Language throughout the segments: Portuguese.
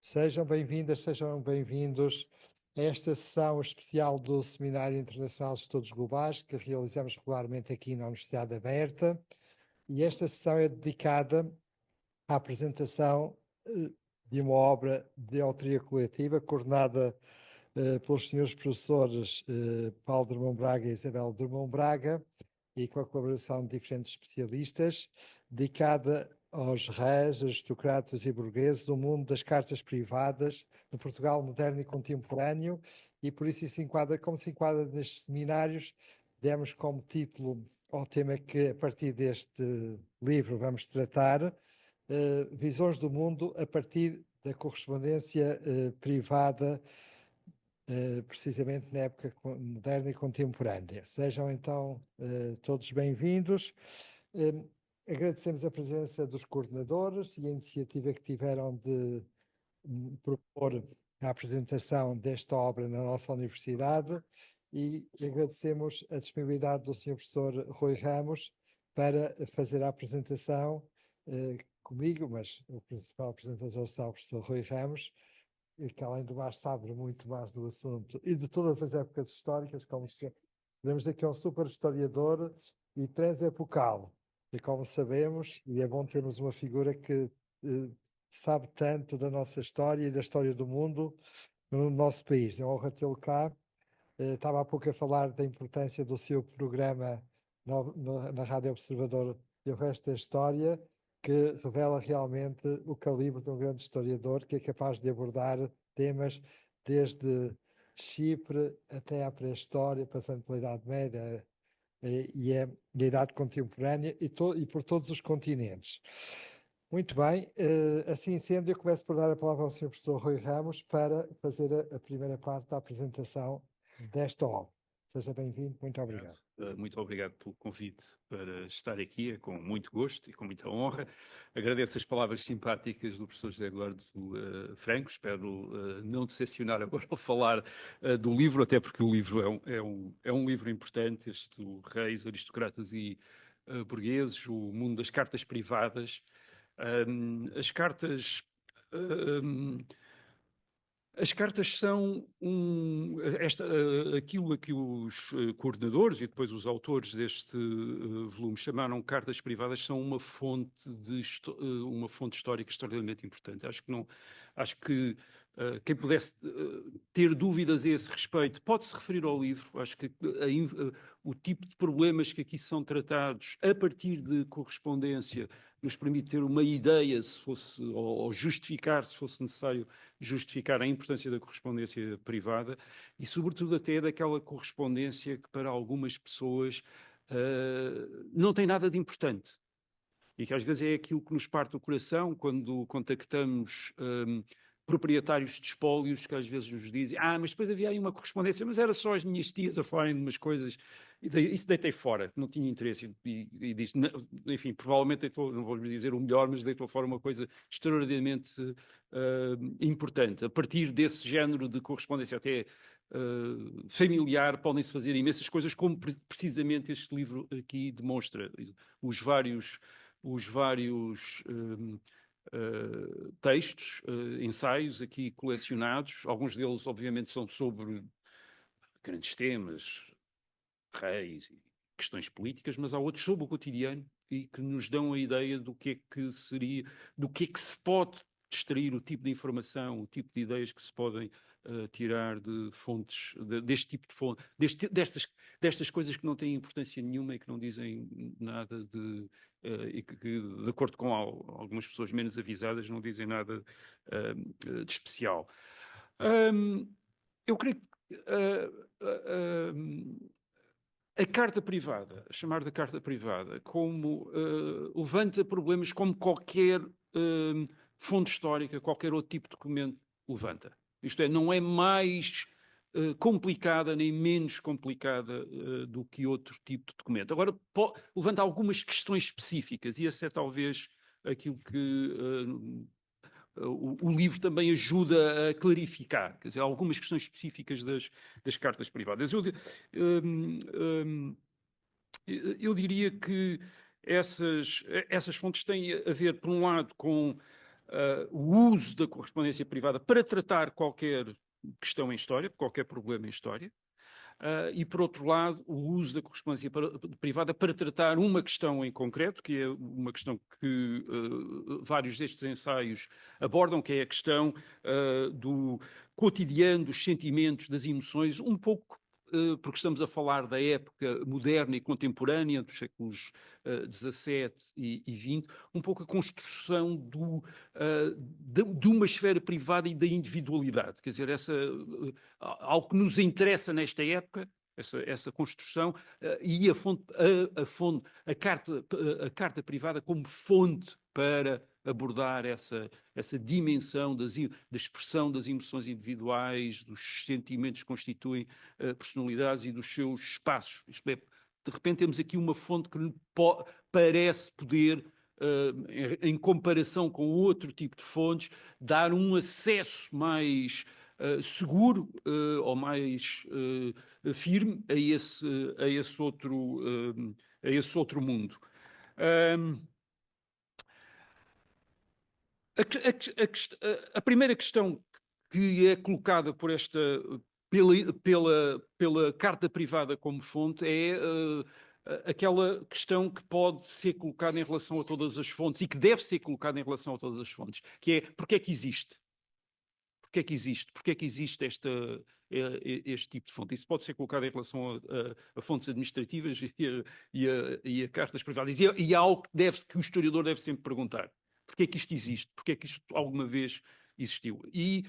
Sejam bem-vindas, sejam bem-vindos a esta sessão especial do Seminário Internacional de Estudos Globais que realizamos regularmente aqui na Universidade Aberta. E esta sessão é dedicada à apresentação de uma obra de autoria coletiva coordenada pelos senhores professores Paulo Drummond Braga e Isabel Drummond Braga e com a colaboração de diferentes especialistas, dedicada aos reis, aristocratas e burgueses do mundo das cartas privadas no Portugal moderno e contemporâneo, e por isso se enquadra, como se enquadra nestes seminários, demos como título ao tema que a partir deste livro vamos tratar, Visões do Mundo a partir da correspondência privada, precisamente na época moderna e contemporânea. Sejam então todos bem-vindos. Agradecemos a presença dos coordenadores e a iniciativa que tiveram de propor a apresentação desta obra na nossa universidade e agradecemos a disponibilidade do Sr. Professor Rui Ramos para fazer a apresentação comigo, mas o principal apresentador será o Professor Rui Ramos, que além do mais sabe muito mais do assunto e de todas as épocas históricas, como podemos dizer que é um super historiador e transepocal. E como sabemos, e é bom termos uma figura que sabe tanto da nossa história e da história do mundo no nosso país. É uma honra tê-lo cá. Estava há pouco a falar da importância do seu programa na Rádio Observador e o resto da história, que revela realmente o calibre de um grande historiador que é capaz de abordar temas desde Chipre até à pré-história, passando pela Idade Média e a Idade Contemporânea e por todos os continentes. Muito bem, assim sendo, eu começo por dar a palavra ao Sr. Professor Rui Ramos para fazer a primeira parte da apresentação desta obra. Seja bem-vindo, muito obrigado. Muito obrigado pelo convite para estar aqui, é com muito gosto e com muita honra. Agradeço as palavras simpáticas do professor José Eduardo Franco, espero não decepcionar agora ao falar do livro, até porque o livro é um livro importante, este Reis, Aristocratas e Burgueses, o mundo das cartas privadas. As cartas... As cartas são aquilo a que os coordenadores e depois os autores deste volume chamaram cartas privadas, são uma fonte uma fonte histórica extraordinariamente importante. Acho que quem pudesse ter dúvidas a esse respeito pode-se referir ao livro. Acho que o tipo de problemas que aqui são tratados a partir de correspondência nos permite ter uma ideia, se fosse, ou justificar, se fosse necessário, justificar a importância da correspondência privada e, sobretudo, até daquela correspondência que, para algumas pessoas, não tem nada de importante. E que às vezes é aquilo que nos parte o coração quando contactamos proprietários de espólios que às vezes nos dizem mas depois havia aí uma correspondência, mas era só as minhas tias a falarem de umas coisas, e isso deitei fora, não tinha interesse, e diz, enfim, provavelmente deitou, não vou dizer o melhor, mas deitou fora uma coisa extraordinariamente importante. A partir desse género de correspondência até familiar, podem-se fazer imensas coisas, como precisamente este livro aqui demonstra. Os vários textos, ensaios aqui colecionados, alguns deles obviamente são sobre grandes temas, reis e questões políticas, mas há outros sobre o cotidiano e que nos dão a ideia do que é que seria, do que é que se pode extrair, o tipo de informação, o tipo de ideias que se podem tirar de fontes, deste tipo de fonte, destas coisas que não têm importância nenhuma e que não dizem nada e que, de acordo com algumas pessoas menos avisadas, não dizem nada de especial. Eu creio que a carta privada, a chamar de carta privada, como levanta problemas como qualquer fonte histórica, qualquer outro tipo de documento levanta. Isto é, não é mais complicada nem menos complicada do que outro tipo de documento. Agora, levanta algumas questões específicas, e esse é talvez aquilo que o livro também ajuda a clarificar, quer dizer, algumas questões específicas das cartas privadas. Eu diria que essas fontes têm a ver, por um lado, com o uso da correspondência privada para tratar qualquer questão em história, qualquer problema em história, e, por outro lado, o uso da correspondência privada para tratar uma questão em concreto, que é uma questão que vários destes ensaios abordam, que é a questão do cotidiano, dos sentimentos, das emoções, um pouco porque estamos a falar da época moderna e contemporânea, dos séculos XVII e XX, um pouco a construção de uma esfera privada e da individualidade. Quer dizer, algo que nos interessa nesta época, essa construção, e a carta privada como fonte para abordar essa dimensão da expressão das emoções individuais, dos sentimentos que constituem personalidades e dos seus espaços. Isto é, de repente temos aqui uma fonte que parece poder, em comparação com outro tipo de fontes, dar um acesso mais seguro ou mais firme a esse outro mundo. A primeira questão que é colocada pela carta privada como fonte é aquela questão que pode ser colocada em relação a todas as fontes e que deve ser colocada em relação a todas as fontes, que é porque é que existe? Porque é que existe? Porque é que existe este tipo de fonte? Isso pode ser colocado em relação a fontes administrativas e a cartas privadas. E é algo que o historiador deve sempre perguntar. Porquê é que isto existe? Porquê é que isto alguma vez existiu? E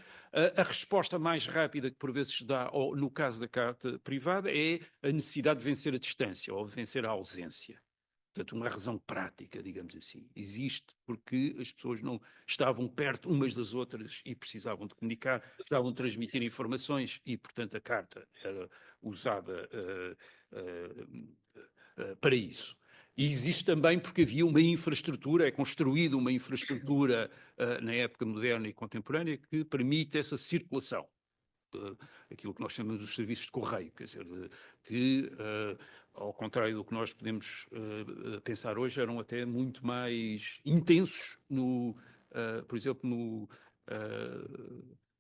a resposta mais rápida que por vezes se dá, no caso da carta privada, é a necessidade de vencer a distância ou de vencer a ausência. Portanto, uma razão prática, digamos assim. Existe porque as pessoas não estavam perto umas das outras e precisavam de comunicar, precisavam de transmitir informações e, portanto, a carta era usada para isso. E existe também porque havia uma infraestrutura, é construída uma infraestrutura na época moderna e contemporânea que permite essa circulação. Aquilo que nós chamamos de serviços de correio, quer dizer, que, ao contrário do que nós podemos pensar hoje, eram até muito mais intensos, por exemplo,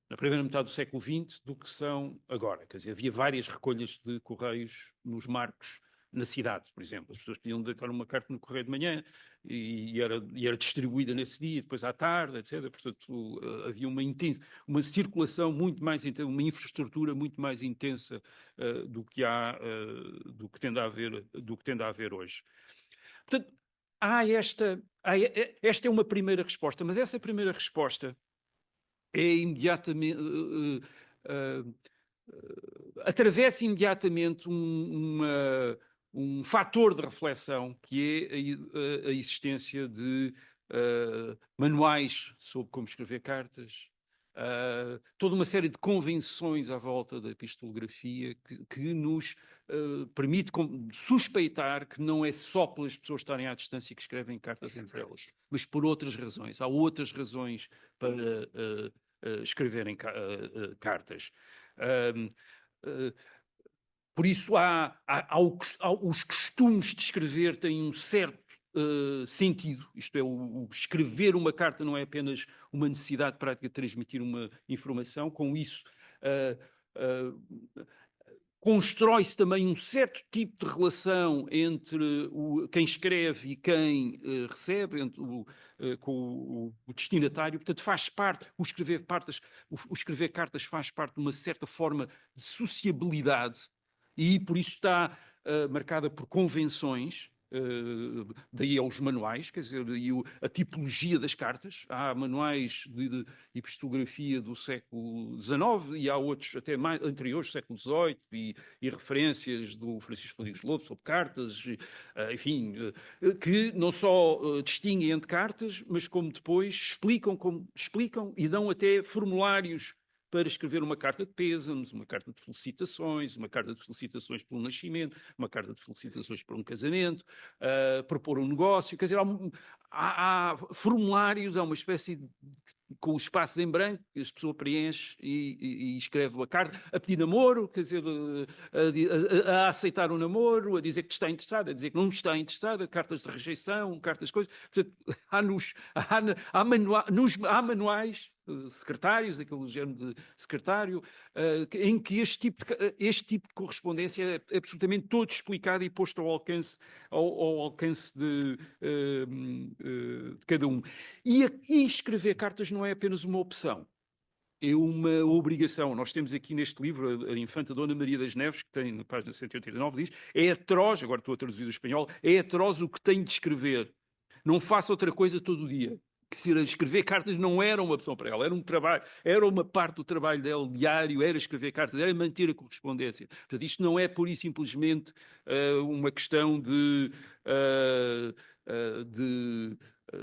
na primeira metade do século XX do que são agora. Quer dizer, havia várias recolhas de correios nos marcos na cidade, por exemplo. As pessoas podiam deitar uma carta no correio de manhã e era distribuída nesse dia, depois à tarde, etc. Portanto, havia uma circulação muito mais intensa, uma infraestrutura muito mais intensa do que tende a haver hoje. Portanto, esta é uma primeira resposta, mas essa primeira resposta é imediatamente atravessa imediatamente um fator de reflexão que é a existência de manuais sobre como escrever cartas, toda uma série de convenções à volta da epistolografia que nos permite suspeitar que não é só pelas pessoas estarem à distância que escrevem cartas entre elas, mas por outras razões. Há outras razões para escreverem cartas. Por isso, os costumes de escrever têm um certo sentido. Isto é, o escrever uma carta não é apenas uma necessidade prática de transmitir uma informação. Com isso, constrói-se também um certo tipo de relação entre quem escreve e quem recebe, com o destinatário. Portanto, faz parte, o escrever cartas faz parte de uma certa forma de sociabilidade e por isso está marcada por convenções. Daí aos manuais, quer dizer, a tipologia das cartas. Há manuais de epistolografia do século XIX e há outros até mais anteriores, do século XVIII, e referências do Francisco Rodrigues Lobo sobre cartas, enfim, que não só distinguem entre cartas, mas como depois explicam e dão até formulários para escrever uma carta de pêsames, uma carta de felicitações, uma carta de felicitações por um nascimento, uma carta de felicitações por um casamento, propor um negócio. Quer dizer, há formulários, há uma espécie de com os espaços em branco, as pessoas preenche e escreve a carta, a pedir namoro, quer dizer, a aceitar o namoro, a dizer que está interessada, a dizer que não está interessada, cartas de rejeição, cartas de coisas. Portanto, há manuais secretários, aquele género de secretário, em que este tipo de correspondência é absolutamente todo explicado e posto ao alcance de cada um. E aqui escrever cartas não é apenas uma opção, é uma obrigação. Nós temos aqui neste livro, a Infanta Dona Maria das Neves, que tem na página 189, diz, é atroz, agora estou a traduzir do espanhol, é atroz o que tem de escrever. Não faça outra coisa todo o dia. Quer dizer, escrever cartas não era uma opção para ela, era um trabalho, era uma parte do trabalho dela diário, era escrever cartas, era manter a correspondência. Portanto, isto não é pura e simplesmente uma questão de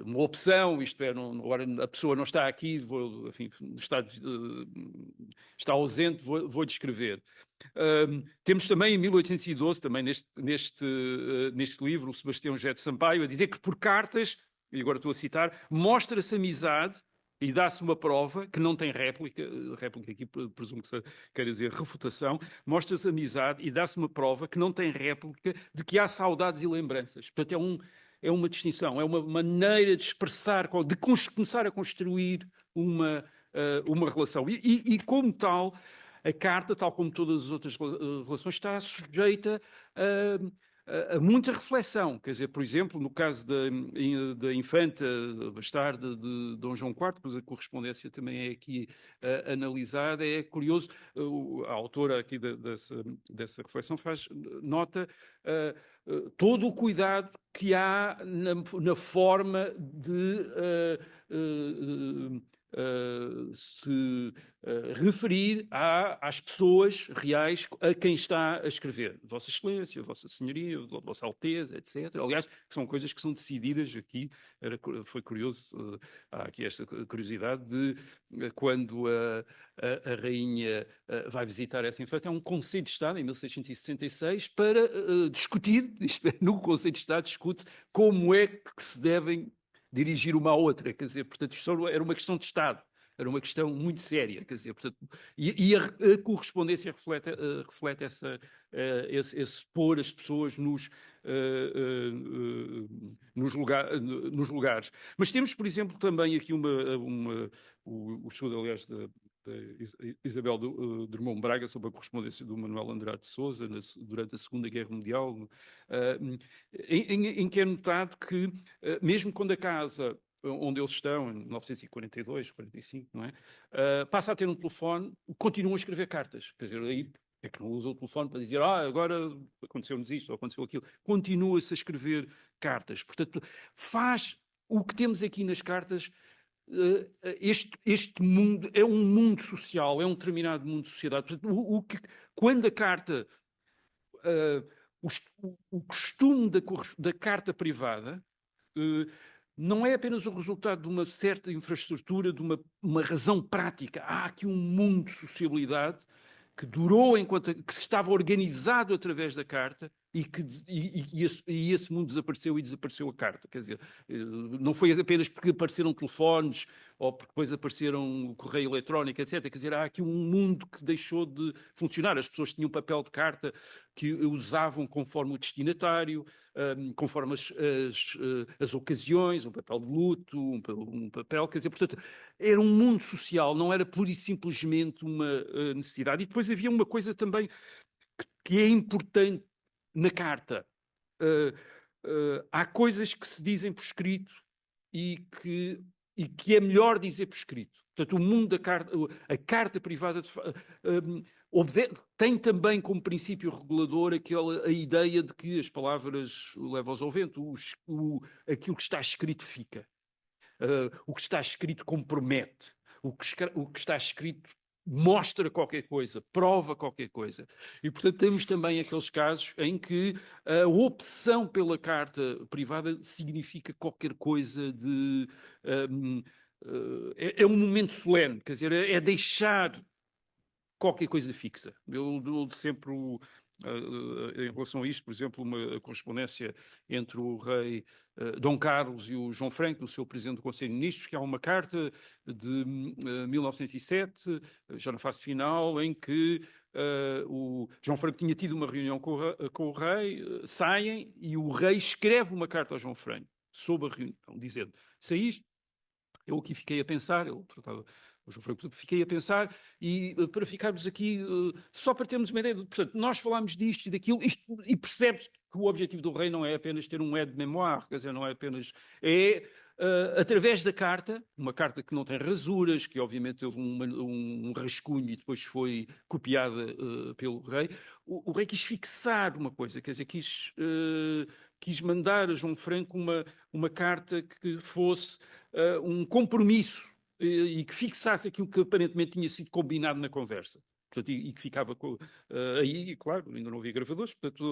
uma opção, isto é, agora a pessoa não está aqui, enfim, está ausente, vou descrever. Temos também em 1812, também neste livro, o Sebastião José de Sampaio, a dizer que por cartas, e agora estou a citar, mostra-se amizade e dá-se uma prova que não tem réplica aqui presumo que quer dizer refutação, mostra-se amizade e dá-se uma prova que não tem réplica de que há saudades e lembranças. Portanto, é uma distinção, é uma maneira de expressar, de começar a construir uma relação. E como tal, a carta, tal como todas as outras relações, está sujeita a muita reflexão. Quer dizer, por exemplo, no caso da infanta bastarda de Dom João IV, pois a correspondência também é aqui analisada, é curioso, a autora aqui dessa reflexão faz nota todo o cuidado que há na forma de se referir às pessoas reais a quem está a escrever. Vossa Excelência, Vossa Senhoria, Vossa Alteza, etc. Aliás, que são coisas que são decididas aqui. Foi curioso, há aqui esta curiosidade de quando a rainha vai visitar essa infanta, é um Conselho de Estado, em 1666, para discutir, no Conselho de Estado discute-se como é que se devem dirigir uma à outra, quer dizer, portanto, isto era uma questão de Estado, era uma questão muito séria, quer dizer, portanto, e a correspondência reflete esse pôr as pessoas nos lugares. Mas temos, por exemplo, também aqui o estudo, aliás, da Isabel Drummond Braga sobre a correspondência do Manuel Andrade de Sousa durante a Segunda Guerra Mundial, em que é notado que, mesmo quando a casa onde eles estão, em 1942, 45, não é? Passa a ter um telefone, continuam a escrever cartas. Quer dizer, aí é que não usa o telefone para dizer agora aconteceu-nos isto, ou aconteceu aquilo. Continua-se a escrever cartas. Portanto, faz o que temos aqui nas cartas. Este mundo é um mundo social, é um determinado mundo de sociedade. Portanto, quando a carta, o costume da carta privada, não é apenas o resultado de uma certa infraestrutura, de uma razão prática. Há aqui um mundo de sociabilidade que durou que estava organizado através da carta e esse mundo desapareceu e desapareceu a carta. Quer dizer, não foi apenas porque apareceram telefones ou porque depois apareceram o correio eletrónico, etc. Quer dizer, há aqui um mundo que deixou de funcionar. As pessoas tinham papel de carta que usavam conforme o destinatário, conforme as ocasiões, um papel de luto, um papel, quer dizer, portanto, era um mundo social, não era pura e simplesmente uma necessidade. E depois havia uma coisa também que é importante na carta. Há coisas que se dizem por escrito e que é melhor dizer por escrito. Portanto, o mundo da carta, a carta privada tem também como princípio regulador a ideia de que as palavras levam ao vento, aquilo que está escrito fica. O que está escrito compromete. O que está escrito mostra qualquer coisa, prova qualquer coisa. E, portanto, temos também aqueles casos em que a opção pela carta privada significa qualquer coisa de... é um momento solene, quer dizer, é deixar qualquer coisa fixa. Eu dou sempre em relação a isto, por exemplo, uma correspondência entre o rei Dom Carlos e o João Franco, o seu presidente do Conselho de Ministros, que há uma carta de 1907, já na fase final, em que o João Franco tinha tido uma reunião com o rei, saem e o rei escreve uma carta ao João Franco sobre a reunião, dizendo: saíste. Eu aqui fiquei a pensar, eu tratava o João Franco, fiquei a pensar, e para ficarmos aqui, só para termos uma ideia, portanto, nós falámos disto e daquilo, e percebe-se que o objetivo do rei não é apenas ter um aide-mémoire, quer dizer, não é apenas... através da carta, uma carta que não tem rasuras, que obviamente houve um rascunho e depois foi copiada pelo rei, o rei quis fixar uma coisa, quer dizer, quis mandar a João Franco uma carta que fosse um compromisso e que fixasse aquilo que aparentemente tinha sido combinado na conversa. Portanto, e que ficava aí, claro, ainda não havia gravadores, portanto,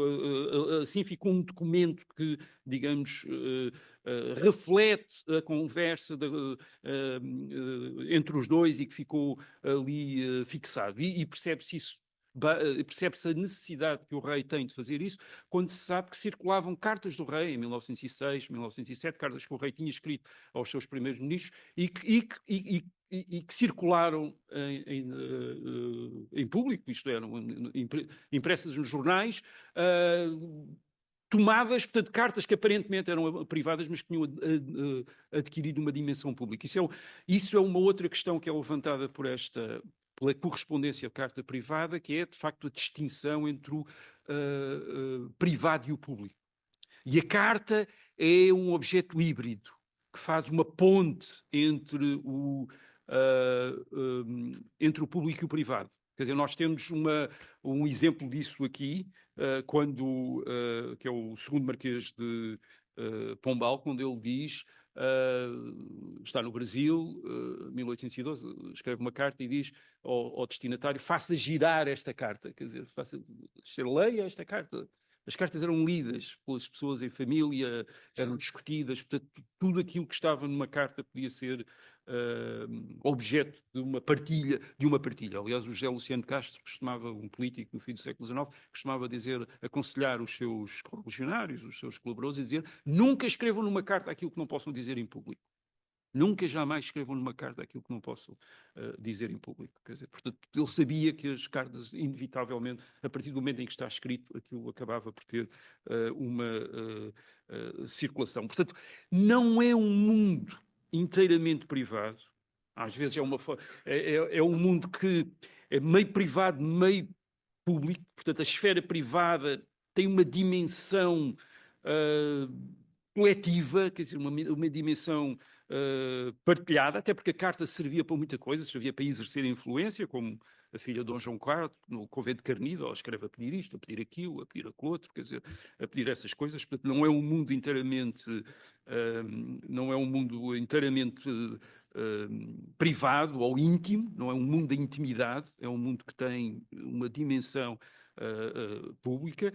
assim ficou um documento que, digamos, reflete a conversa entre os dois e que ficou ali fixado. E percebe-se isso. Percebe-se a necessidade que o rei tem de fazer isso quando se sabe que circulavam cartas do rei em 1906, 1907, cartas que o rei tinha escrito aos seus primeiros ministros e que circularam em público, isto é, impressas nos jornais, tomadas, portanto, cartas que aparentemente eram privadas, mas que tinham adquirido uma dimensão pública. Isso é uma outra questão que é levantada pela correspondência de carta privada, que é, de facto, a distinção entre o privado e o público. E a carta é um objeto híbrido, que faz uma ponte entre o público e o privado. Quer dizer, nós temos um exemplo disso aqui, que é o segundo Marquês de Pombal, quando ele diz... está no Brasil, 1812, escreve uma carta e diz ao destinatário: faça girar esta carta, quer dizer, leia esta carta. As cartas eram lidas pelas pessoas em família, eram discutidas, portanto, tudo aquilo que estava numa carta podia ser objeto de uma partilha. Aliás, o José Luciano de Castro costumava, um político do fim do século XIX, costumava aconselhar os seus correligionários, os seus colaboradores, e dizer: nunca escrevam numa carta aquilo que não possam dizer em público. Nunca, jamais escrevam numa carta aquilo que não possam dizer em público. Quer dizer, portanto, ele sabia que as cartas, inevitavelmente, a partir do momento em que está escrito, aquilo acabava por ter uma circulação. Portanto, não é um mundo inteiramente privado. Às vezes é um mundo que é meio privado, meio público. Portanto, a esfera privada tem uma dimensão coletiva, quer dizer, uma dimensão partilhada, até porque a carta servia para muita coisa, servia para exercer influência, como a filha de Dom João IV, no convento de Carnide, escreve a pedir isto, a pedir aquilo, a pedir aquilo outro, quer dizer, a pedir essas coisas. Portanto, não é um mundo inteiramente privado ou íntimo, não é um mundo da intimidade, é um mundo que tem uma dimensão pública,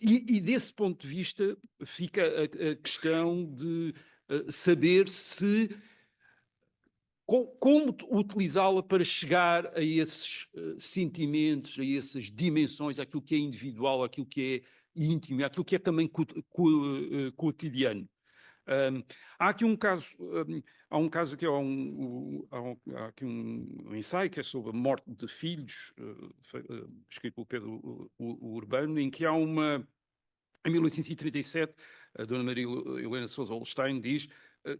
e desse ponto de vista fica a questão de saber como utilizá-la para chegar a esses sentimentos, a essas dimensões, aquilo que é individual, aquilo que é íntimo, aquilo que é também cotidiano. Há aqui um caso, que há aqui um ensaio que é sobre a morte de filhos, escrito pelo Pedro Urbano, em que há em 1837, a Dona Maria Helena de Sousa Holstein diz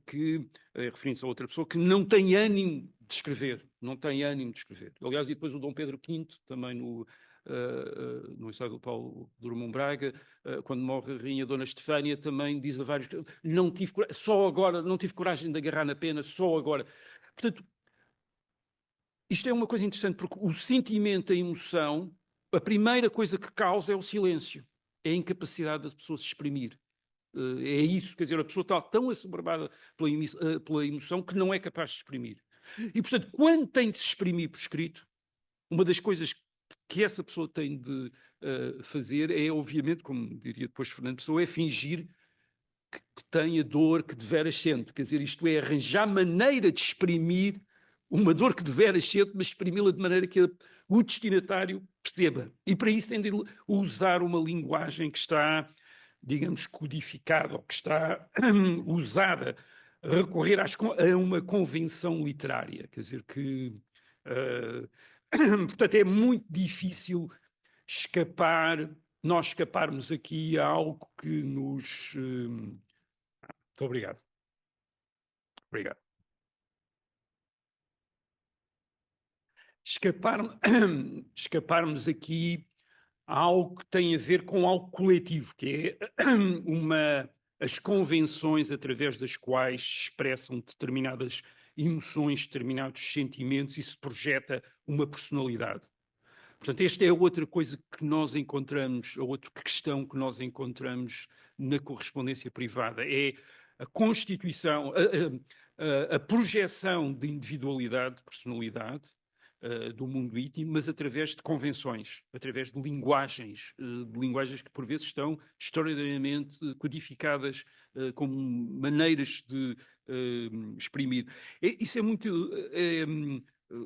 que, referindo-se a outra pessoa, que não tem ânimo de escrever, Aliás, e depois o Dom Pedro V, também no ensaio do Paulo Drummond Braga, quando morre a rainha Dona Estefânia, também diz a vários: não tive coragem de agarrar na pena, só agora. Portanto, isto é uma coisa interessante, porque o sentimento, a emoção, a primeira coisa que causa é o silêncio, é a incapacidade das pessoas se exprimir. É isso, quer dizer, a pessoa está tão assoberbada pela emoção que não é capaz de exprimir. E, portanto, quando tem de se exprimir por escrito, uma das coisas que essa pessoa tem de fazer é, obviamente, como diria depois Fernando Pessoa, é fingir que tem a dor que deveras sente. Quer dizer, isto é, arranjar maneira de exprimir uma dor que deveras sente, mas exprimi-la de maneira que o destinatário perceba. E para isso tem de usar uma linguagem que está, digamos, codificada, ou que está usada, recorrer a uma convenção literária. Quer dizer que, portanto, é muito difícil nós escaparmos aqui a algo que nos... Muito obrigado. Obrigado. Escaparmos aqui a algo que tem a ver com algo coletivo, que é as convenções através das quais se expressam determinadas emoções, determinados sentimentos e se projeta uma personalidade. Portanto, esta é outra coisa que nós encontramos, a outra questão que nós encontramos na correspondência privada, é a constituição, a projeção de individualidade, de personalidade, do mundo íntimo, mas através de convenções, através de linguagens que por vezes estão extraordinariamente codificadas como maneiras de exprimir. Isso é muito...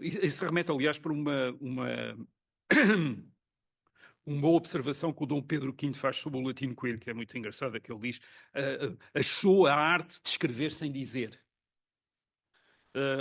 isso remete, aliás, para uma observação que o Dom Pedro V faz sobre o Latino Coelho, que é muito engraçada, que ele diz: achou a arte de escrever sem dizer.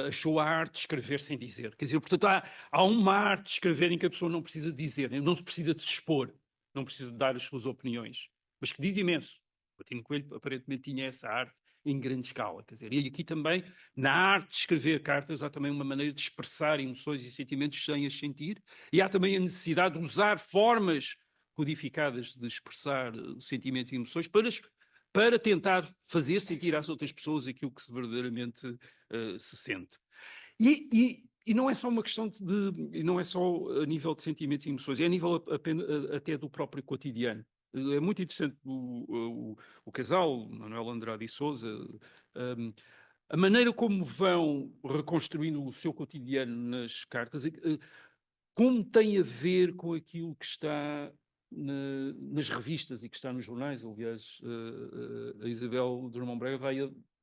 Achou a arte de escrever sem dizer. Quer dizer, portanto, há uma arte de escrever em que a pessoa não precisa dizer, não precisa de se expor, não precisa de dar as suas opiniões, mas que diz imenso. O Latino Coelho aparentemente tinha essa arte em grande escala. Quer dizer, e aqui também, na arte de escrever cartas, há também uma maneira de expressar emoções e sentimentos sem as sentir, e há também a necessidade de usar formas codificadas de expressar sentimentos e emoções para tentar fazer sentir às outras pessoas aquilo que verdadeiramente se sente. E não é só uma questão não é só a nível de sentimentos e emoções, é a nível até do próprio cotidiano. É muito interessante o casal, Manuel Andrade e Sousa, a maneira como vão reconstruindo o seu cotidiano nas cartas, como tem a ver com aquilo que está nas revistas e que está nos jornais. Aliás, a Isabel Drummond Brega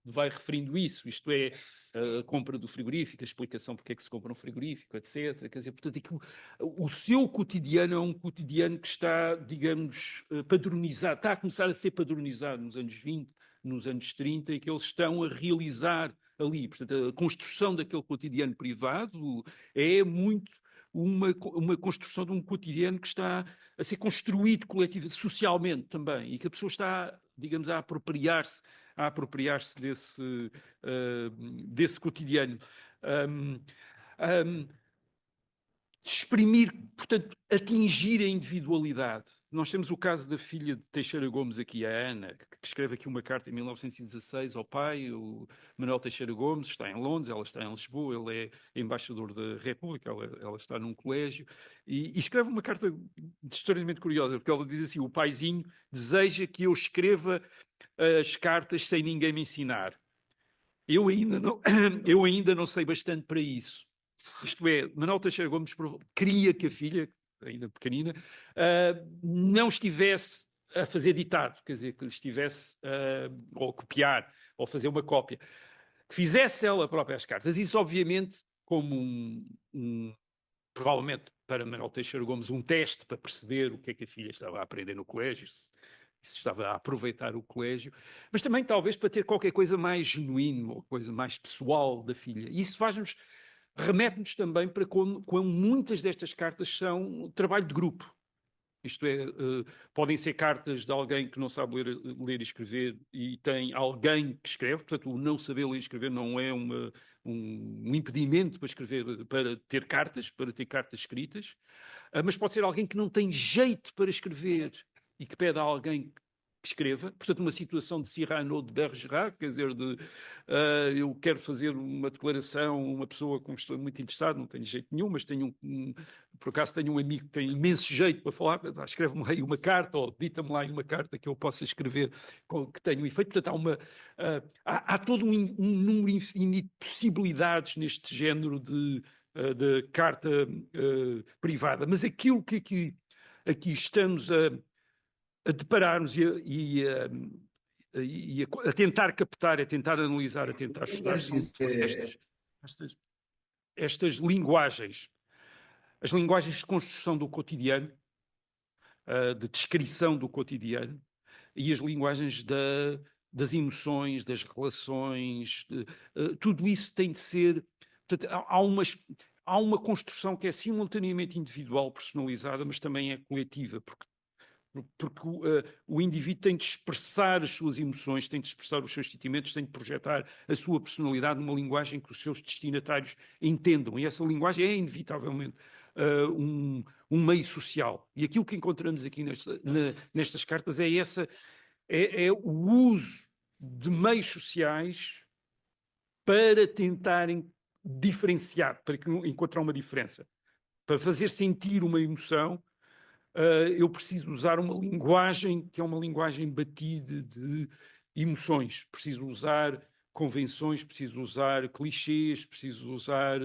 vai referindo isso, isto é, a compra do frigorífico, a explicação porque é que se compra um frigorífico, etc. Quer dizer, portanto, o seu cotidiano é um cotidiano que está, digamos, padronizado, está a começar a ser padronizado nos anos 20, nos anos 30, e que eles estão a realizar ali. Portanto, a construção daquele cotidiano privado é muito uma construção de um cotidiano que está a ser construído coletivo, socialmente também, e que a pessoa está, digamos, a apropriar-se desse cotidiano. Exprimir, portanto, atingir a individualidade. Nós temos o caso da filha de Teixeira Gomes aqui, a Ana, que escreve aqui uma carta em 1916 ao pai. O Manuel Teixeira Gomes está em Londres, ela está em Lisboa, ele é embaixador da República, ela está num colégio, e escreve uma carta extraordinariamente curiosa, porque ela diz assim: o paizinho deseja que eu escreva as cartas sem ninguém me ensinar. Eu ainda não sei bastante para isso. Isto é, Manuel Teixeira Gomes queria que a filha, ainda pequenina, não estivesse a fazer ditado, quer dizer, que estivesse ou a copiar, ou fazer uma cópia. Que fizesse ela própria as cartas. Isso, obviamente, como provavelmente para Manuel Teixeira Gomes, um teste para perceber o que é que a filha estava a aprender no colégio, se estava a aproveitar o colégio, mas também talvez para ter qualquer coisa mais genuíno, ou coisa mais pessoal da filha. E isso remete-nos também para como muitas destas cartas são trabalho de grupo. Isto é, podem ser cartas de alguém que não sabe ler e escrever e tem alguém que escreve, portanto, o não saber ler e escrever não é um impedimento para escrever, para ter cartas escritas, mas pode ser alguém que não tem jeito para escrever e que pede a alguém que escreva, portanto, uma situação de Cyrano de Bergerac, quer dizer, eu quero fazer uma declaração, uma pessoa com que estou muito interessado, não tenho jeito nenhum, mas por acaso tenho um amigo que tem imenso jeito para falar, escreve-me aí uma carta, ou dita-me lá uma carta que eu possa escrever, que tenha um efeito. Portanto, há todo um número infinito de possibilidades neste género de carta privada, mas aquilo que aqui estamos a deparar-nos e a tentar captar, a tentar analisar, a tentar estudar são estas linguagens. as linguagens de construção do cotidiano, de descrição do cotidiano, e as linguagens das emoções, das relações, tudo isso tem de ser... Portanto, há uma construção que é simultaneamente individual, personalizada, mas também é coletiva, porque o indivíduo tem de expressar as suas emoções, tem de expressar os seus sentimentos, tem de projetar a sua personalidade numa linguagem que os seus destinatários entendam. E essa linguagem é, inevitavelmente, um meio social. E aquilo que encontramos aqui nestas cartas é o uso de meios sociais para tentarem diferenciar, para encontrar uma diferença. Para fazer sentir uma emoção, eu preciso usar uma linguagem que é uma linguagem batida de emoções. Preciso usar convenções, preciso usar clichês, preciso usar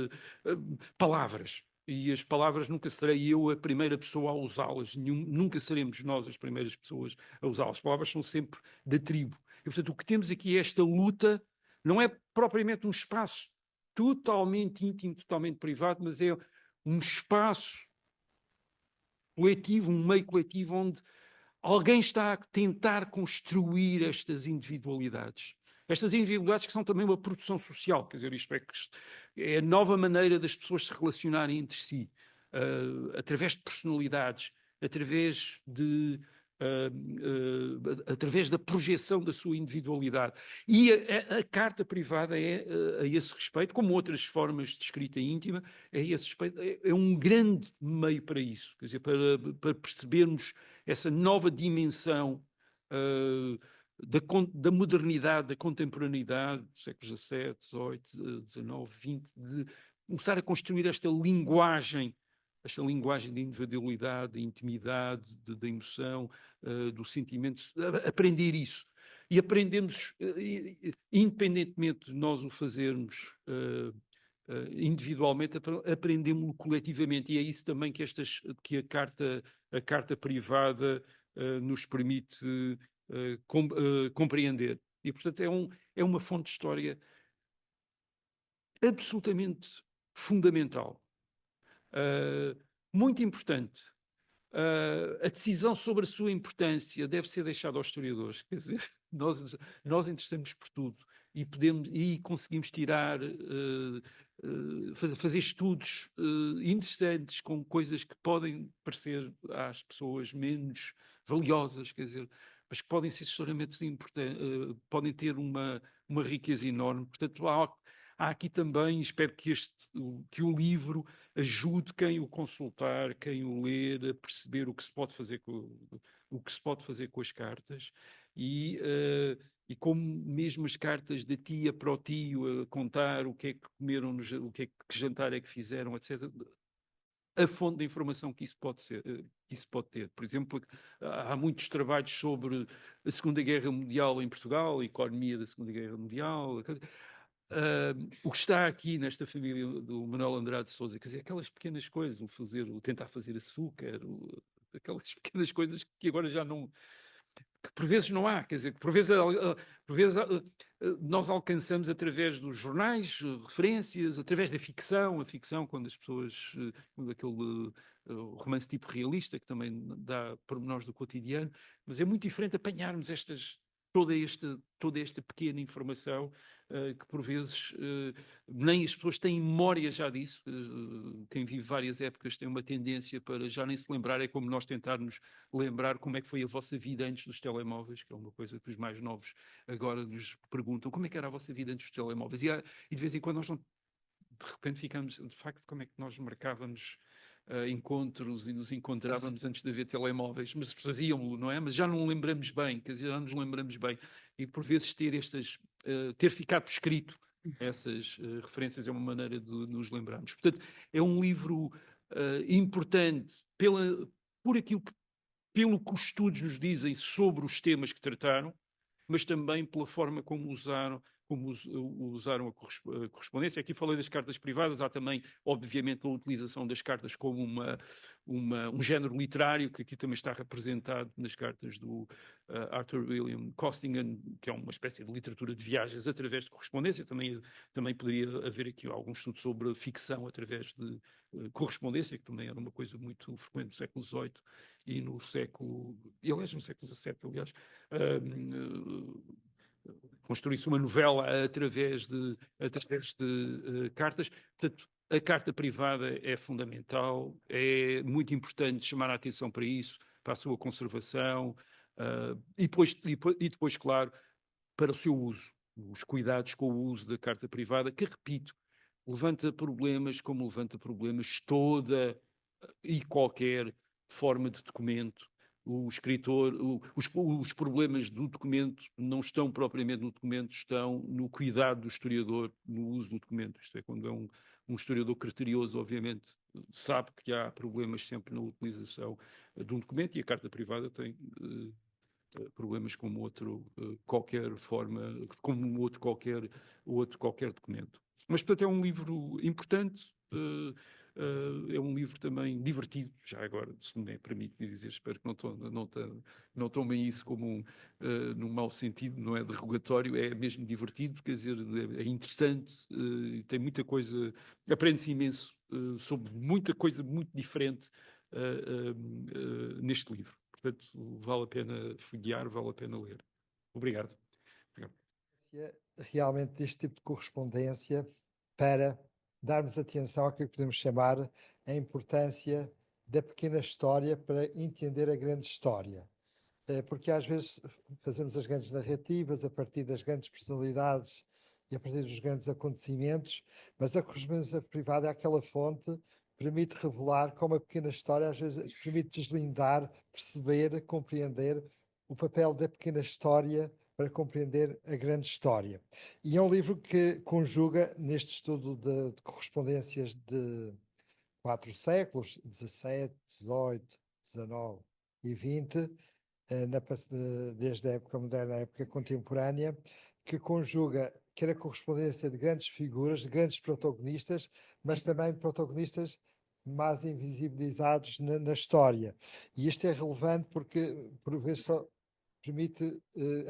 palavras. E as palavras nunca serei eu a primeira pessoa a usá-las. Nunca seremos nós as primeiras pessoas a usá-las. As palavras são sempre da tribo. E, portanto, o que temos aqui é esta luta, não é propriamente um espaço totalmente íntimo, totalmente privado, mas é um espaço coletivo, um meio coletivo onde alguém está a tentar construir estas individualidades. Estas individualidades que são também uma produção social, quer dizer, isto é a nova maneira das pessoas se relacionarem entre si, através de personalidades, através da projeção da sua individualidade. E a carta privada é, a esse respeito, como outras formas de escrita íntima, a esse respeito, é um grande meio para isso, quer dizer, para percebermos essa nova dimensão da modernidade, da contemporaneidade, do século XVII, XVIII, XIX, XX, de começar a construir esta linguagem de individualidade, de intimidade, da emoção, do sentimento, aprender isso. E aprendemos, independentemente de nós o fazermos individualmente, aprendemos-lo coletivamente. E é isso também que a carta privada nos permite compreender. E, portanto, é uma fonte de história absolutamente fundamental. Muito importante. A decisão sobre a sua importância deve ser deixada aos historiadores. Quer dizer, nós interessamos por tudo e conseguimos tirar, fazer estudos interessantes com coisas que podem parecer às pessoas menos valiosas, quer dizer, mas que podem ser historicamente importantes, podem ter uma riqueza enorme. Portanto, há aqui também, espero que o livro ajude quem o consultar, quem o ler, a perceber o que se pode fazer com as cartas e como mesmo as cartas da tia para o tio a contar o que é que comeram, que jantar é que fizeram, etc. A fonte de informação que isso pode ter. Por exemplo, há muitos trabalhos sobre a Segunda Guerra Mundial em Portugal, a economia da Segunda Guerra Mundial. O que está aqui nesta família do Manuel Andrade de Sousa, quer dizer, aquelas pequenas coisas, o tentar fazer açúcar, aquelas pequenas coisas que agora já não... que por vezes não há, quer dizer, que por vezes nós alcançamos através dos jornais, referências, através da ficção, a ficção, quando as pessoas, aquele romance tipo realista, que também dá pormenores do cotidiano, mas é muito diferente apanharmos toda esta pequena informação que por vezes nem as pessoas têm memória já disso. Quem vive várias épocas tem uma tendência para já nem se lembrar, é como nós tentarmos lembrar como é que foi a vossa vida antes dos telemóveis, que é uma coisa que os mais novos agora nos perguntam, como é que era a vossa vida antes dos telemóveis? E de vez em quando nós não, de repente ficamos, de facto, como é que nós marcávamos encontros e nos encontrávamos antes de haver telemóveis, mas fazíamos-lo, não é? Mas já não lembramos bem, quer dizer, já nos lembramos bem. E por vezes ter ficado por escrito essas referências é uma maneira de nos lembrarmos. Portanto, é um livro importante pelo que os estudos nos dizem sobre os temas que trataram, mas também pela forma como como usaram a correspondência. Aqui falei das cartas privadas, há também, obviamente, a utilização das cartas como um género literário, que aqui também está representado nas cartas do Arthur William Costigan, que é uma espécie de literatura de viagens através de correspondência. Também poderia haver aqui algum estudo sobre ficção através de correspondência, que também era uma coisa muito frequente no século XVIII e no século XVII, aliás. Construir-se uma novela através de cartas. Portanto, a carta privada é fundamental, é muito importante chamar a atenção para isso, para a sua conservação, e depois, claro, para o seu uso, os cuidados com o uso da carta privada, que, repito, levanta problemas como levanta problemas toda e qualquer forma de documento. O escritor, os problemas do documento não estão propriamente no documento, estão no cuidado do historiador no uso do documento. Isto é, quando é um historiador criterioso, obviamente, sabe que há problemas sempre na utilização de um documento, e a carta privada tem problemas como qualquer forma, como outro qualquer documento. Mas, portanto, é um livro importante, é um livro também divertido, já agora, se me permite dizer, espero que não tomem isso como num mau sentido, não é derrogatório, é mesmo divertido, quer dizer, é interessante, tem muita coisa, aprende-se imenso sobre muita coisa muito diferente neste livro. Portanto, vale a pena folhear, vale a pena ler. Obrigado. Realmente este tipo de correspondência para darmos atenção àquilo que podemos chamar a importância da pequena história para entender a grande história. Porque às vezes fazemos as grandes narrativas a partir das grandes personalidades e a partir dos grandes acontecimentos, mas a correspondência privada é aquela fonte que permite revelar como a pequena história às vezes permite deslindar, perceber, compreender o papel da pequena história para compreender a grande história. E é um livro que conjuga, neste estudo de correspondências de 4 séculos, 17, 18, 19 e 20, desde a época moderna à época contemporânea, que conjuga quer a correspondência de grandes figuras, de grandes protagonistas, mas também protagonistas mais invisibilizados na história. E isto é relevante porque, por vezes, só permite,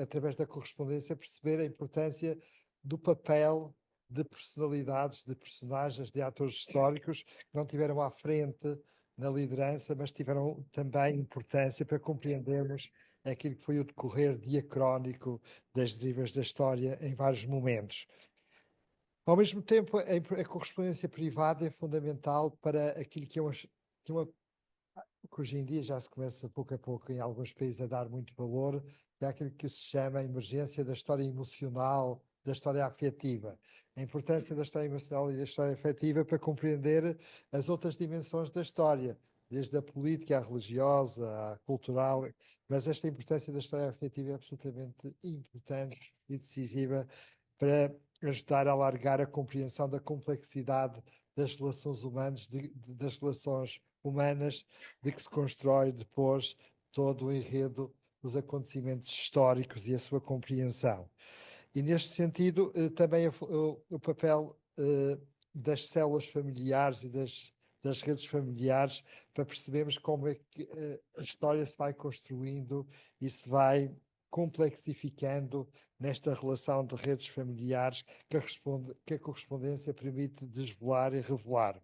através da correspondência, perceber a importância do papel de personalidades, de personagens, de atores históricos que não tiveram à frente na liderança, mas tiveram também importância para compreendermos aquilo que foi o decorrer diacrónico das derivas da história em vários momentos. Ao mesmo tempo, a correspondência privada é fundamental para aquilo que que hoje em dia já se começa pouco a pouco em alguns países a dar muito valor, que é aquilo que se chama a emergência da história emocional, da história afetiva. A importância da história emocional e da história afetiva para compreender as outras dimensões da história, desde a política, à religiosa, à cultural, mas esta importância da história afetiva é absolutamente importante e decisiva para ajudar a alargar a compreensão da complexidade das relações humanas, das relações humanas, de que se constrói depois todo o enredo dos acontecimentos históricos e a sua compreensão. E neste sentido, também o papel das células familiares e das redes familiares, para percebermos como é que a história se vai construindo e se vai complexificando nesta relação de redes familiares que a correspondência permite desvelar e revelar.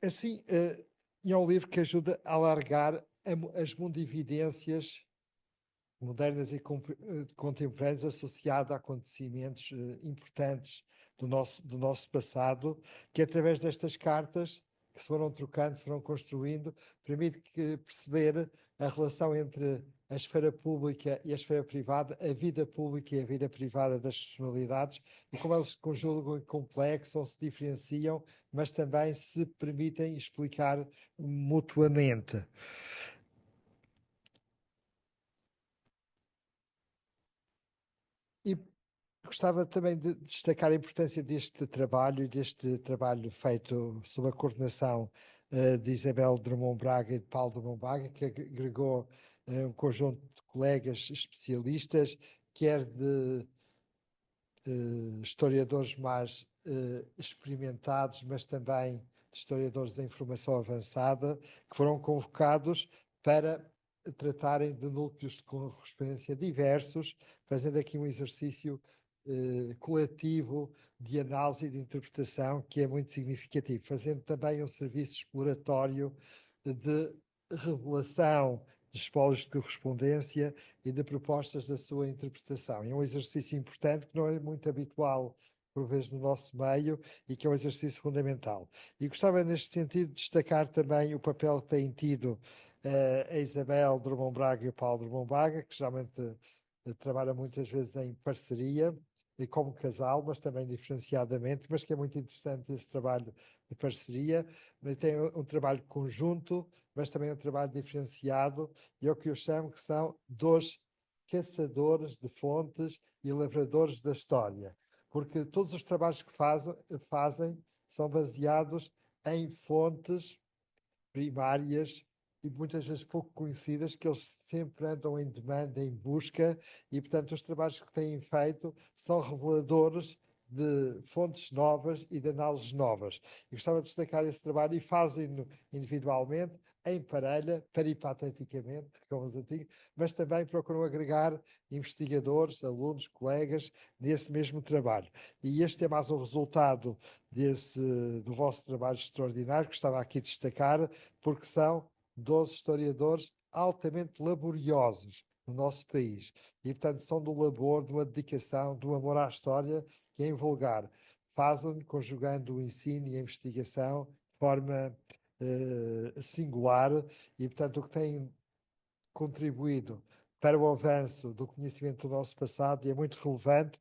Assim, é um livro que ajuda a alargar as mundividências modernas e contemporâneas associadas a acontecimentos importantes do nosso passado, que através destas cartas que se foram trocando, se foram construindo, permite perceber a relação entre a esfera pública e a esfera privada, a vida pública e a vida privada das personalidades, e como eles se conjugam e complexam, se diferenciam, mas também se permitem explicar mutuamente. E gostava também de destacar a importância deste trabalho feito sob a coordenação de Isabel Drummond Braga e de Paulo Drummond Braga, que agregou um conjunto de colegas especialistas, quer historiadores mais experimentados, mas também de historiadores da informação avançada, que foram convocados para tratarem de núcleos de correspondência diversos, fazendo aqui um exercício coletivo de análise e de interpretação que é muito significativo, fazendo também um serviço exploratório de revelação de espólios de correspondência e de propostas da sua interpretação. É um exercício importante que não é muito habitual, por vezes, no nosso meio e que é um exercício fundamental. E gostava, neste sentido, de destacar também o papel que têm tido a Isabel Drummond Braga e o Paulo Drummond Braga, que geralmente trabalham muitas vezes em parceria e como casal, mas também diferenciadamente, mas que é muito interessante esse trabalho de parceria. Tem um trabalho conjunto, mas também um trabalho diferenciado, e é o que eu chamo que são dois caçadores de fontes e lavradores da história, porque todos os trabalhos que fazem são baseados em fontes primárias e muitas vezes pouco conhecidas, que eles sempre andam em demanda, em busca, e portanto os trabalhos que têm feito são reveladores de fontes novas e de análises novas. Eu gostava de destacar esse trabalho e fazem-no individualmente, em parelha, peripateticamente, como os antigos, mas também procuram agregar investigadores, alunos, colegas, nesse mesmo trabalho. E este é mais um resultado do vosso trabalho extraordinário, que estava aqui a destacar, porque são 12 historiadores altamente laboriosos no nosso país. E, portanto, são do labor, de uma dedicação, do amor à história, que é invulgar. Fazem-no conjugando o ensino e a investigação de forma singular e, portanto, o que têm contribuído para o avanço do conhecimento do nosso passado é muito relevante.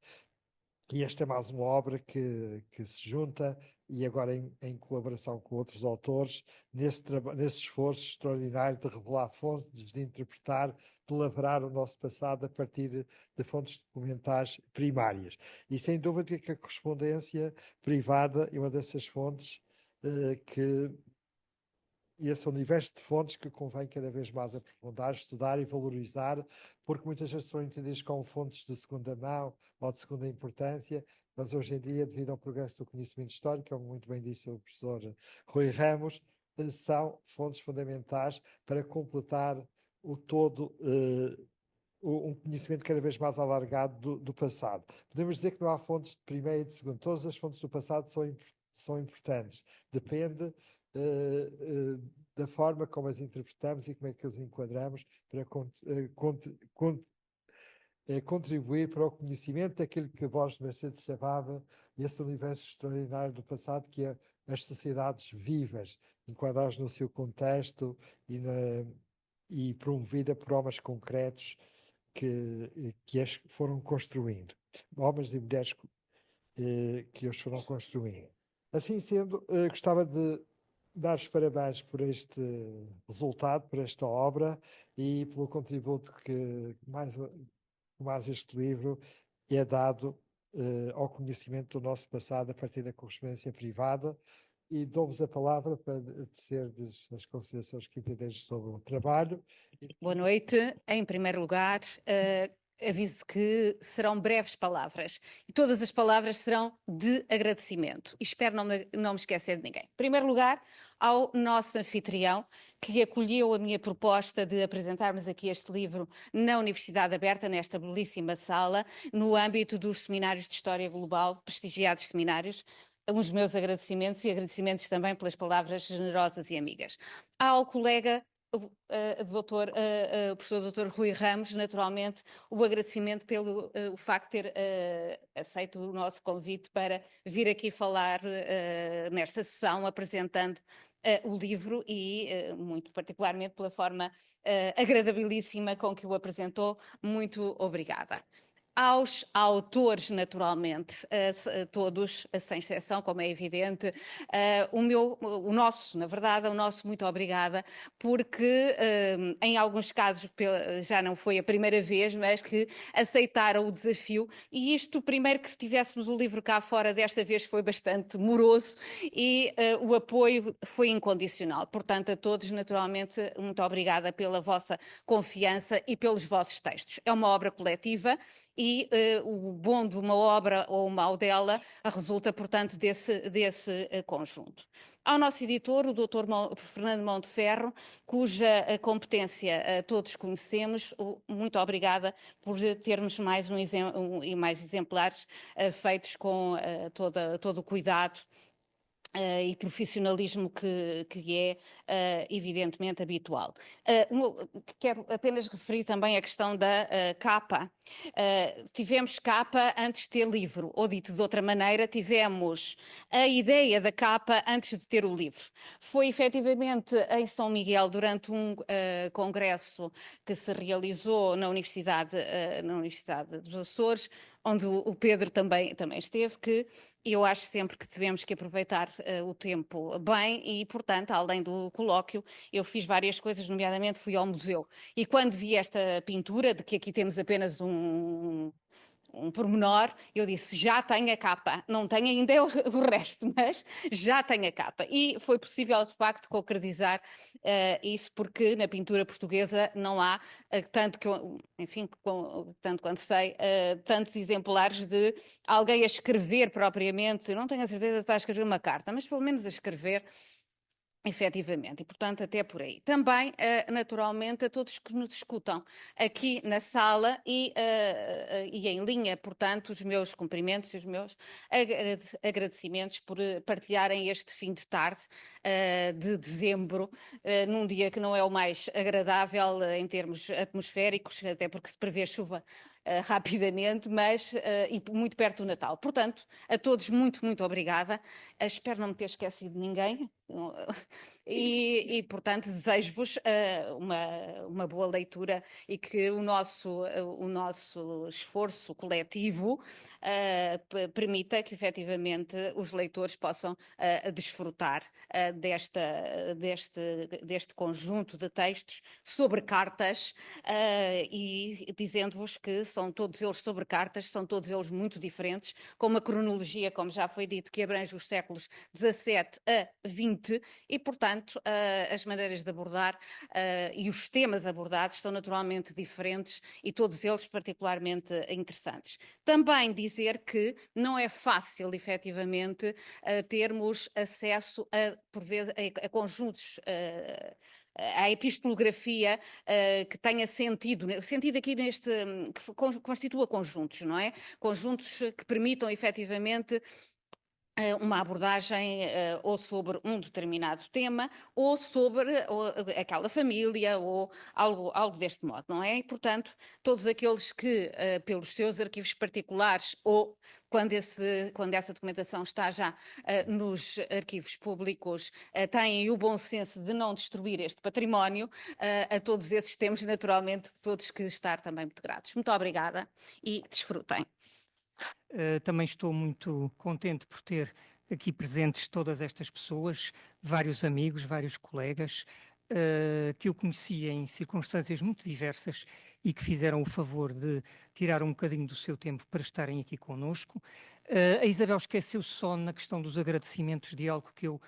E esta é mais uma obra que se junta, e agora em colaboração com outros autores, nesse esforço extraordinário de revelar fontes, de interpretar, de lavrar o nosso passado a partir de fontes documentais primárias. E sem dúvida que a correspondência privada é uma dessas fontes e esse universo de fontes que convém cada vez mais aprofundar, estudar e valorizar, porque muitas vezes são entendidas como fontes de segunda mão ou de segunda importância, mas hoje em dia, devido ao progresso do conhecimento histórico, como muito bem disse o professor Rui Ramos, são fontes fundamentais para completar o todo, um conhecimento cada vez mais alargado do passado. Podemos dizer que não há fontes de primeira e de segunda, todas as fontes do passado são importantes, depende da forma como as interpretamos e como é que as enquadramos para contribuir para o conhecimento daquilo que vós, Mercedes, chamava esse universo extraordinário do passado, que é as sociedades vivas, enquadradas no seu contexto e promovida por homens concretos que as foram construindo, homens e mulheres que os foram construindo. Assim sendo, gostava de dar os parabéns por este resultado, por esta obra e pelo contributo que mais este livro é dado ao conhecimento do nosso passado a partir da correspondência privada, e dou-vos a palavra para tecerdes as considerações que entendeis sobre o trabalho. Boa noite. Em primeiro lugar, aviso que serão breves palavras e todas as palavras serão de agradecimento. E espero não me esquecer de ninguém. Em primeiro lugar, ao nosso anfitrião, que lhe acolheu a minha proposta de apresentarmos aqui este livro na Universidade Aberta, nesta belíssima sala, no âmbito dos seminários de História Global, prestigiados seminários. Os meus agradecimentos e agradecimentos também pelas palavras generosas e amigas. Ao colega o professor Dr. Rui Ramos, naturalmente, o agradecimento pelo o facto de ter aceito o nosso convite para vir aqui falar nesta sessão, apresentando o livro e, muito particularmente, pela forma agradabilíssima com que o apresentou. Muito obrigada. Aos autores, naturalmente, todos, sem exceção, como é evidente, o nosso muito obrigada, porque em alguns casos já não foi a primeira vez, mas que aceitaram o desafio, e isto, primeiro que se tivéssemos o livro cá fora, desta vez foi bastante moroso e o apoio foi incondicional. Portanto, a todos, naturalmente, muito obrigada pela vossa confiança e pelos vossos textos. É uma obra coletiva e o bom de uma obra ou o mau dela resulta, portanto, desse conjunto. Ao nosso editor, o Dr. Fernando Monteferro, cuja competência todos conhecemos, muito obrigada por termos mais mais exemplares feitos com todo o cuidado e profissionalismo que é evidentemente habitual. Quero apenas referir também a questão da capa. Tivemos capa antes de ter livro, ou dito de outra maneira, tivemos a ideia da capa antes de ter o livro. Foi efetivamente em São Miguel, durante um congresso que se realizou na Universidade dos Açores, onde o Pedro também esteve, que eu acho sempre que devemos que aproveitar o tempo bem e, portanto, além do colóquio, eu fiz várias coisas, nomeadamente fui ao museu. E quando vi esta pintura, de que aqui temos apenas um pormenor, eu disse, já tenho a capa, não tenho ainda o resto, mas já tenho a capa. E foi possível, de facto, concretizar isso, porque na pintura portuguesa não há, tanto quanto sei, tantos exemplares de alguém a escrever propriamente, eu não tenho a certeza de estar a escrever uma carta, mas pelo menos a escrever efetivamente, e portanto até por aí. Também, naturalmente, a todos que nos escutam aqui na sala e em linha, portanto, os meus cumprimentos e os meus agradecimentos por partilharem este fim de tarde de dezembro, num dia que não é o mais agradável em termos atmosféricos, até porque se prevê chuva rapidamente, mas e muito perto do Natal. Portanto, a todos muito obrigada. Espero não me ter esquecido de ninguém. Portanto, desejo-vos uma boa leitura e que o nosso esforço coletivo permita que, efetivamente, os leitores possam desfrutar deste conjunto de textos sobre cartas e dizendo-vos que são todos eles sobre cartas, são todos eles muito diferentes, com uma cronologia, como já foi dito, que abrange os séculos 17 a 20 e, portanto, as maneiras de abordar e os temas abordados são naturalmente diferentes e todos eles particularmente interessantes. Também dizer que não é fácil, efetivamente, termos acesso por vezes, a conjuntos a epistemografia que tenha sentido aqui que constitua conjuntos, não é? Conjuntos que permitam efetivamente uma abordagem ou sobre um determinado tema ou sobre aquela família ou algo deste modo, não é? E, portanto, todos aqueles que, pelos seus arquivos particulares ou quando essa documentação está já nos arquivos públicos, têm o bom senso de não destruir este património, a todos esses temos naturalmente todos que estar também muito gratos. Muito obrigada e desfrutem. Também estou muito contente por ter aqui presentes todas estas pessoas, vários amigos, vários colegas, que eu conheci em circunstâncias muito diversas e que fizeram o favor de tirar um bocadinho do seu tempo para estarem aqui conosco. A Isabel esqueceu-se só na questão dos agradecimentos de algo que eu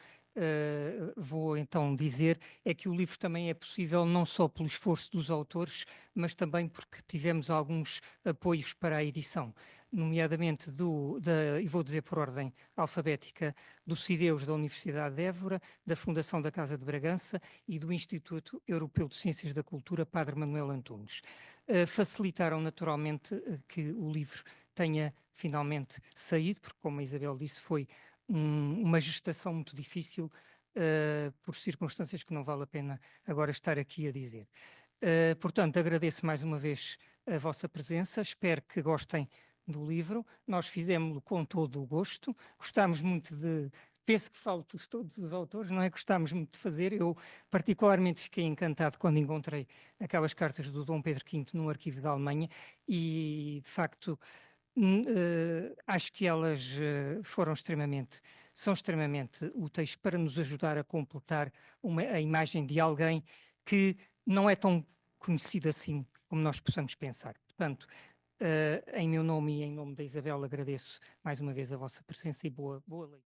vou então dizer, é que o livro também é possível não só pelo esforço dos autores, mas também porque tivemos alguns apoios para a edição, nomeadamente e vou dizer por ordem alfabética, do CIDEUS da Universidade de Évora, da Fundação da Casa de Bragança e do Instituto Europeu de Ciências da Cultura Padre Manuel Antunes. Facilitaram naturalmente que o livro tenha finalmente saído, porque, como a Isabel disse, foi uma gestação muito difícil por circunstâncias que não vale a pena agora estar aqui a dizer. Portanto, agradeço mais uma vez a vossa presença, espero que gostem do livro. Nós fizemos-lo com todo o gosto, gostámos muito penso que falo por todos os autores, não é? Gostámos muito de fazer. Eu particularmente fiquei encantado quando encontrei aquelas cartas do Dom Pedro V no arquivo da Alemanha e, de facto, acho que elas são extremamente úteis para nos ajudar a completar a imagem de alguém que não é tão conhecido assim como nós possamos pensar. Portanto, em meu nome e em nome da Isabel, agradeço mais uma vez a vossa presença e boa leitura.